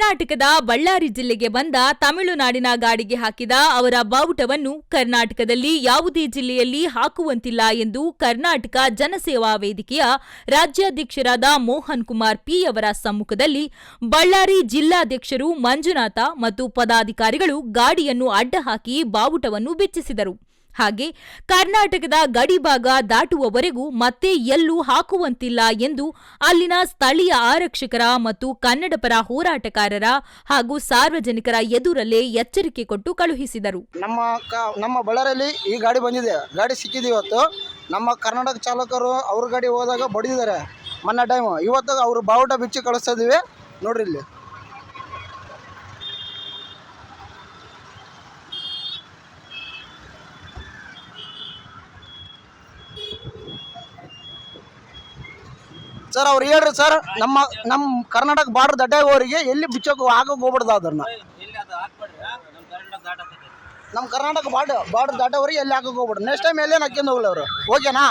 ಕರ್ನಾಟಕದ ಬಳ್ಳಾರಿ ಜಿಲ್ಲೆಗೆ ಬಂದ ತಮಿಳುನಾಡಿನ ಗಾಡಿಗೆ ಹಾಕಿದ ಅವರ ಬಾವುಟವನ್ನು ಕರ್ನಾಟಕದಲ್ಲಿ ಯಾವುದೇ ಜಿಲ್ಲೆಯಲ್ಲಿ ಹಾಕುವಂತಿಲ್ಲ ಎಂದು ಕರ್ನಾಟಕ ಜನಸೇವಾ ವೇದಿಕೆಯ ರಾಜ್ಯಾಧ್ಯಕ್ಷರಾದ ಮೋಹನ್ ಕುಮಾರ್ ಪಿ ಅವರ ಸಮ್ಮುಖದಲ್ಲಿ ಬಳ್ಳಾರಿ ಜಿಲ್ಲಾಧ್ಯಕ್ಷರು ಮಂಜುನಾಥ ಮತ್ತು ಪದಾಧಿಕಾರಿಗಳು ಗಾಡಿಯನ್ನು ಅಡ್ಡಹಾಕಿ ಬಾವುಟವನ್ನು ಬಿಚ್ಚಿಸಿದರು. ಹಾಗೆ ಕರ್ನಾಟಕದ ಗಡಿಭಾಗ ದಾಟುವವರೆಗೂ ಮತ್ತೆ ಎಲ್ಲೂ ಹಾಕುವಂತಿಲ್ಲ ಎಂದು ಅಲ್ಲಿನ ಸ್ಥಳೀಯ ಆರಕ್ಷಕರ ಮತ್ತು ಕನ್ನಡಪರ ಹೋರಾಟಗಾರರ ಹಾಗೂ ಸಾರ್ವಜನಿಕರ ಎದುರಲ್ಲೇ ಎಚ್ಚರಿಕೆ ಕೊಟ್ಟು ಕಳುಹಿಸಿದರು. ನಮ್ಮ ಬಳ್ಳಾರಿಯಲ್ಲಿ ಈ ಗಾಡಿ ಬಂದಿದೆ, ಗಾಡಿ ಸಿಕ್ಕಿದೆ. ಇವತ್ತು ನಮ್ಮ ಕರ್ನಾಟಕ ಚಾಲಕರು ಅವ್ರ ಗಾಡಿ ಹೋದಾಗ ಬಡಿದಿದ್ದಾರೆ ಮೊನ್ನೆ ಟೈಮು. ಇವತ್ತು ಅವರು ಬಾವುಟ ಬಿಚ್ಚಿ ಕಳಿಸ್ತಾ ಇದೀವಿ ನೋಡ್ರಿ. ಇಲ್ಲಿ ಸರ್ ಅವ್ರು ಹೇಳ್ರಿ ಸರ್, ನಮ್ಮ ಕರ್ನಾಟಕ ಬಾರ್ಡರ್ ದಾಟೋವರಿಗೆ ಎಲ್ಲಿ ಬಿಚ್ಚೋಕೆ ಹಾಕಕ್ಕೆ ಹೋಗ್ಬಿಡ್ದು. ಅದನ್ನ ನಮ್ಮ ಕರ್ನಾಟಕ ಬಾರ್ಡರ್ ದಾಟೋವರಿಗೆ ಎಲ್ಲಿ ಹಾಕಕ್ಕೆ ಹೋಗ್ಬಿಡ್ದು. ನೆಕ್ಸ್ಟ್ ಟೈಮ್ ಎಲ್ಲೇ ಹಾಕ್ಯಂದು ಹೋಗ್ಲಿ ಅವರು. ಓಕೆನಾ?